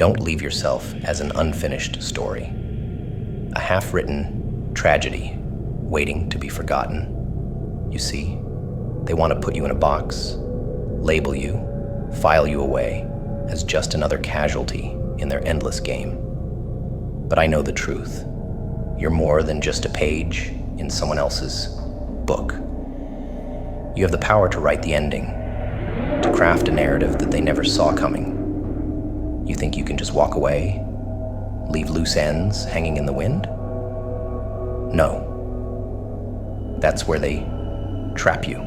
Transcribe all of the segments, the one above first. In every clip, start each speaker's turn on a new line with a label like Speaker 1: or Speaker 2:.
Speaker 1: Don't leave yourself as an unfinished story, a half-written tragedy waiting to be forgotten. You see, they want to put you in a box, label you, file you away as just another casualty in their endless game. But I know the truth. You're more than just a page in someone else's book. You have the power to write the ending, to craft a narrative that they never saw coming. You think you can just walk away, leave loose ends hanging in the wind? No. That's where they trap you,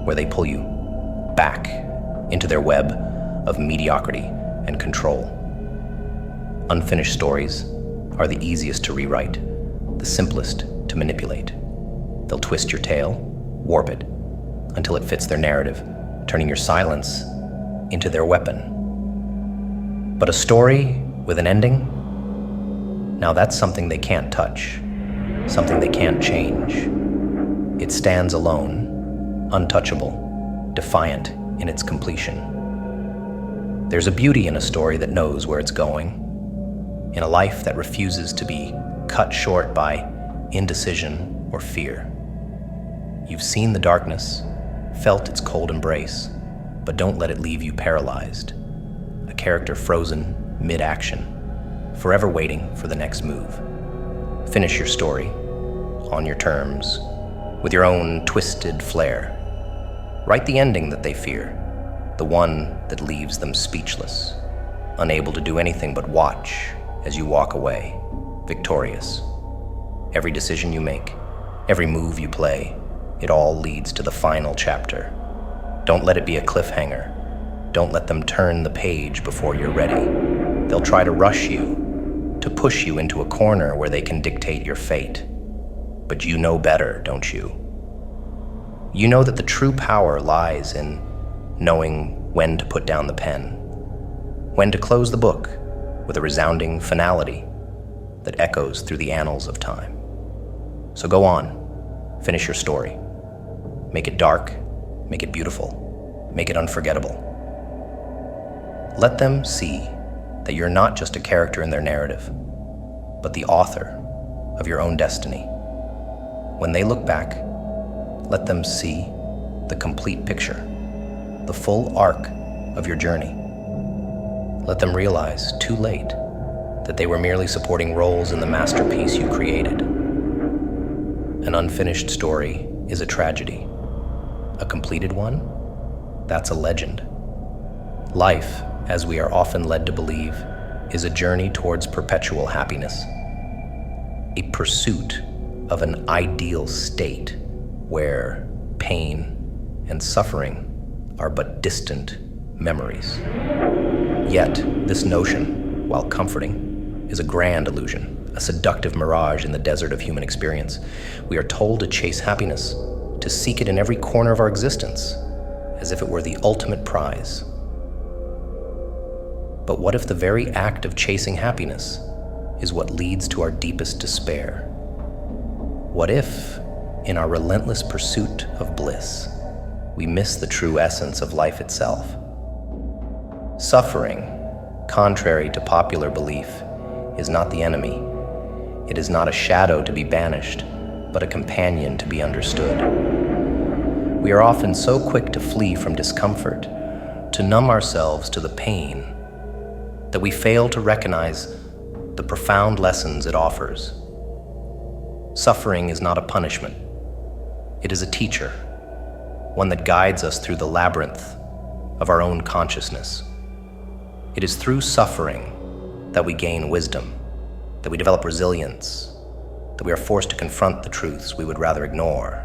Speaker 1: where they pull you back into their web of mediocrity and control. Unfinished stories are the easiest to rewrite, the simplest to manipulate. They'll twist your tale, warp it, until it fits their narrative, turning your silence into their weapon. But a story with an ending? Now that's something they can't touch, something they can't change. It stands alone, untouchable, defiant in its completion. There's a beauty in a story that knows where it's going, in a life that refuses to be cut short by indecision or fear. You've seen the darkness, felt its cold embrace, but don't let it leave you paralyzed. A character frozen mid-action, forever waiting for the next move. Finish your story, on your terms, with your own twisted flair. Write the ending that they fear, the one that leaves them speechless, unable to do anything but watch as you walk away, victorious. Every decision you make, every move you play, it all leads to the final chapter. Don't let it be a cliffhanger. Don't let them turn the page before you're ready. They'll try to rush you, to push you into a corner where they can dictate your fate. But you know better, don't you? You know that the true power lies in knowing when to put down the pen, when to close the book with a resounding finality that echoes through the annals of time. So go on, finish your story. Make it dark, make it beautiful, make it unforgettable. Let them see that you're not just a character in their narrative, but the author of your own destiny. When they look back, let them see the complete picture, the full arc of your journey. Let them realize, too late, that they were merely supporting roles in the masterpiece you created. An unfinished story is a tragedy. A completed one? That's a legend. Life, as we are often led to believe, is a journey towards perpetual happiness. A pursuit of an ideal state where pain and suffering are but distant memories. Yet, this notion, while comforting, is a grand illusion, a seductive mirage in the desert of human experience. We are told to chase happiness, to seek it in every corner of our existence, as if it were the ultimate prize. But what if the very act of chasing happiness is what leads to our deepest despair? What if, in our relentless pursuit of bliss, we miss the true essence of life itself? Suffering, contrary to popular belief, is not the enemy. It is not a shadow to be banished, but a companion to be understood. We are often so quick to flee from discomfort, to numb ourselves to the pain, that we fail to recognize the profound lessons it offers. Suffering is not a punishment. It is a teacher, one that guides us through the labyrinth of our own consciousness. It is through suffering that we gain wisdom, that we develop resilience, that we are forced to confront the truths we would rather ignore.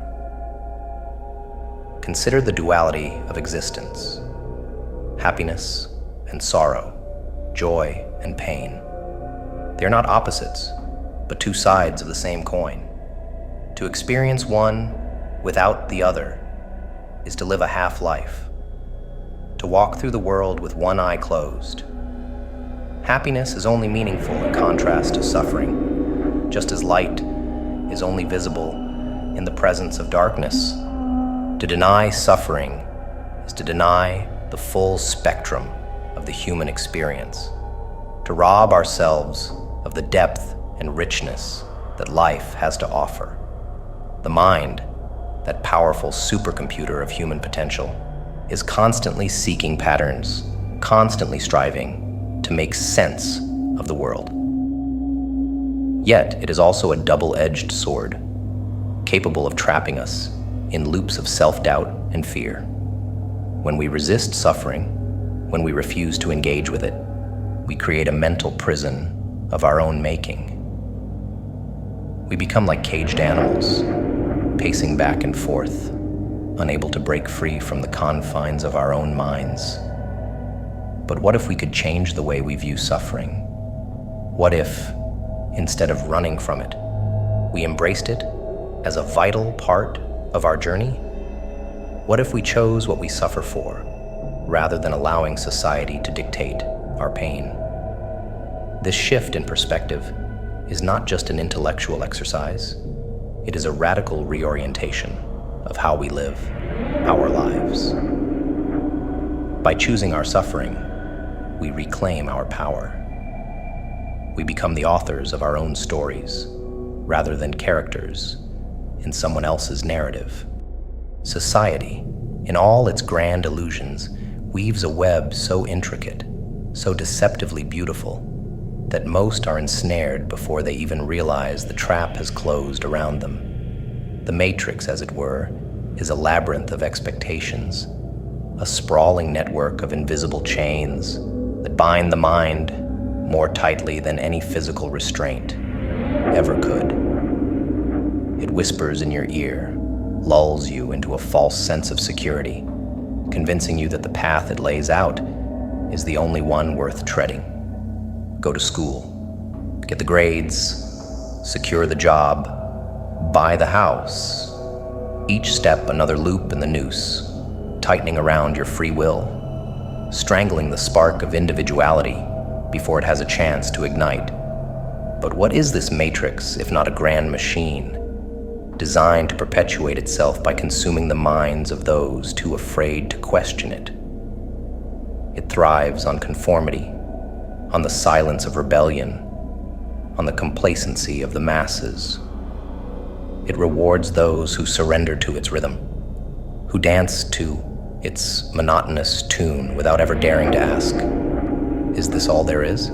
Speaker 1: Consider the duality of existence, happiness and sorrow, joy and pain. They are not opposites, but two sides of the same coin. To experience one without the other is to live a half-life, to walk through the world with one eye closed. Happiness is only meaningful in contrast to suffering, just as light is only visible in the presence of darkness. To deny suffering is to deny the full spectrum of the human experience. to rob ourselves of the depth and richness that life has to offer. The mind, that powerful supercomputer of human potential, is constantly seeking patterns, constantly striving to make sense of the world. Yet, it is also a double-edged sword, capable of trapping us in loops of self-doubt and fear. When we resist suffering, when we refuse to engage with it, we create a mental prison of our own making. We become like caged animals, pacing back and forth, unable to break free from the confines of our own minds. But what if we could change the way we view suffering? What if, instead of running from it, we embraced it as a vital part of our journey? What if we chose what we suffer for, rather than allowing society to dictate our pain? This shift in perspective is not just an intellectual exercise, it is a radical reorientation of how we live our lives. By choosing our suffering, we reclaim our power. We become the authors of our own stories, rather than characters in someone else's narrative. Society, in all its grand illusions, weaves a web so intricate, so deceptively beautiful, that most are ensnared before they even realize the trap has closed around them. The matrix, as it were, is a labyrinth of expectations, a sprawling network of invisible chains that bind the mind more tightly than any physical restraint ever could. It whispers in your ear, lulls you into a false sense of security, convincing you that the path it lays out is the only one worth treading. Go to school, get the grades, secure the job, buy the house. Each step another loop in the noose, tightening around your free will, strangling the spark of individuality before it has a chance to ignite. But what is this matrix if not a grand machine, designed to perpetuate itself by consuming the minds of those too afraid to question it? It thrives on conformity, on the silence of rebellion, on the complacency of the masses. It rewards those who surrender to its rhythm, who dance to its monotonous tune without ever daring to ask, is this all there is?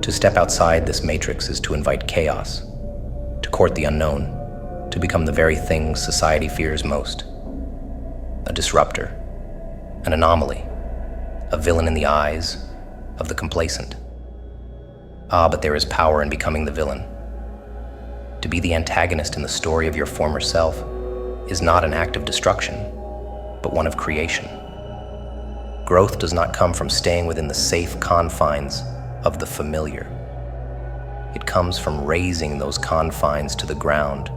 Speaker 1: To step outside this matrix is to invite chaos, to court the unknown, to become the very thing society fears most: a disruptor, an anomaly, a villain in the eyes of the complacent. But there is power in becoming the villain. To be the antagonist in the story of your former self is not an act of destruction, but one of creation. Growth does not come from staying within the safe confines of the familiar. It comes from raising those confines to the ground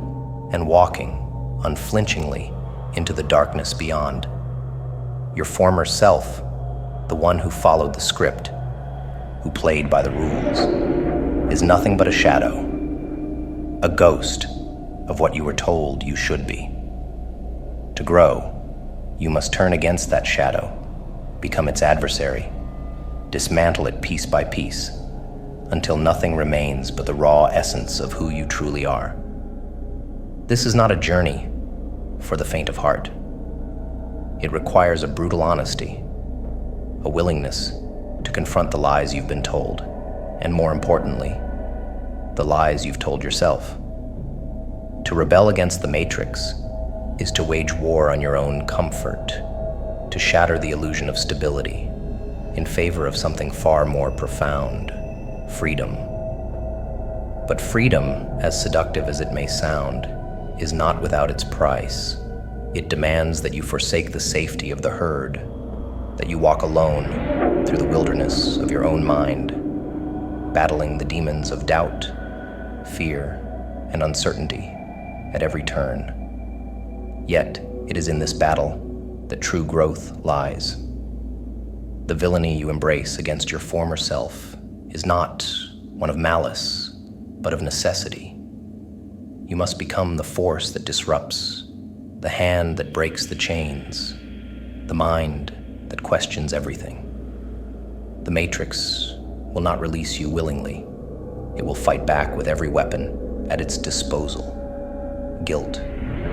Speaker 1: and walking unflinchingly into the darkness beyond. Your former self, the one who followed the script, who played by the rules, is nothing but a shadow, a ghost of what you were told you should be. To grow, you must turn against that shadow, become its adversary, dismantle it piece by piece, until nothing remains but the raw essence of who you truly are. This is not a journey for the faint of heart. It requires a brutal honesty, a willingness to confront the lies you've been told, and more importantly, the lies you've told yourself. To rebel against the matrix is to wage war on your own comfort, to shatter the illusion of stability in favor of something far more profound: freedom. But freedom, as seductive as it may sound, is not without its price. It demands that you forsake the safety of the herd, that you walk alone through the wilderness of your own mind, battling the demons of doubt, fear, and uncertainty at every turn. Yet, it is in this battle that true growth lies. The villainy you embrace against your former self is not one of malice, but of necessity. You must become the force that disrupts, the hand that breaks the chains, the mind that questions everything. The matrix will not release you willingly. It will fight back with every weapon at its disposal. Guilt,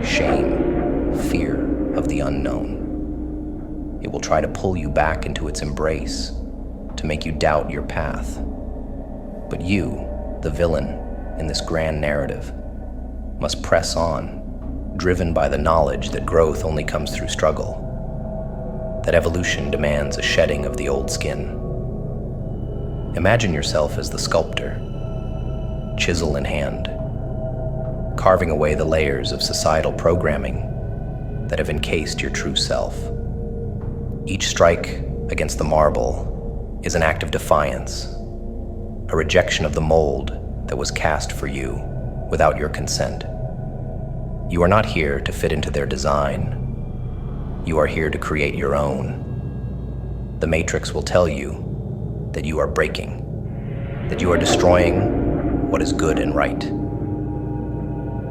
Speaker 1: shame, fear of the unknown. It will try to pull you back into its embrace, to make you doubt your path. But you, the villain in this grand narrative, must press on, driven by the knowledge that growth only comes through struggle, that evolution demands a shedding of the old skin. Imagine yourself as the sculptor, chisel in hand, carving away the layers of societal programming that have encased your true self. Each strike against the marble is an act of defiance, a rejection of the mold that was cast for you without your consent. You are not here to fit into their design. You are here to create your own. The Matrix will tell you that you are breaking, that you are destroying what is good and right.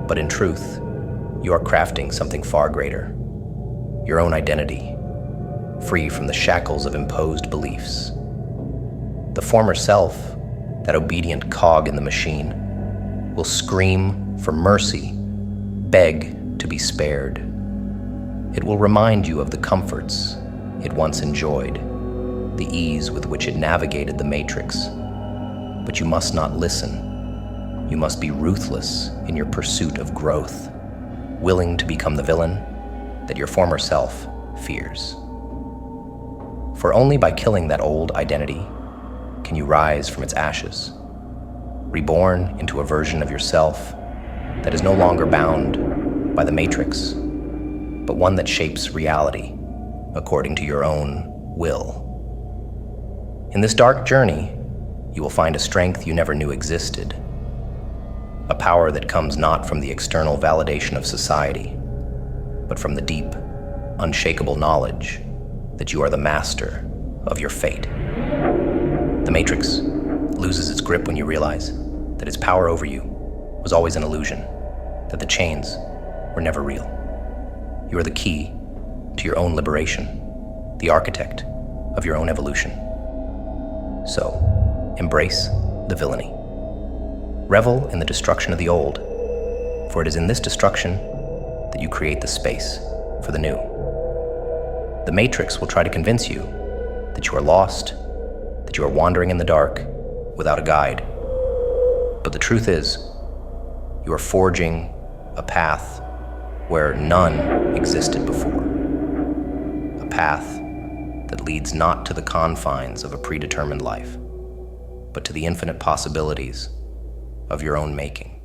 Speaker 1: But in truth, you are crafting something far greater, your own identity, free from the shackles of imposed beliefs. The former self, that obedient cog in the machine, will scream for mercy, beg to be spared. It will remind you of the comforts it once enjoyed, the ease with which it navigated the Matrix. But you must not listen. You must be ruthless in your pursuit of growth, willing to become the villain that your former self fears. For only by killing that old identity can you rise from its ashes, reborn into a version of yourself that is no longer bound by the Matrix, but one that shapes reality according to your own will. In this dark journey, you will find a strength you never knew existed, a power that comes not from the external validation of society, but from the deep, unshakable knowledge that you are the master of your fate. The Matrix loses its grip when you realize that its power over you was always an illusion, that the chains were never real. You are the key to your own liberation, the architect of your own evolution. So, embrace the villainy. Revel in the destruction of the old, for it is in this destruction that you create the space for the new. The Matrix will try to convince you that you are lost, that you are wandering in the dark without a guide. But the truth is, you are forging a path where none existed before. A path that leads not to the confines of a predetermined life, but to the infinite possibilities of your own making.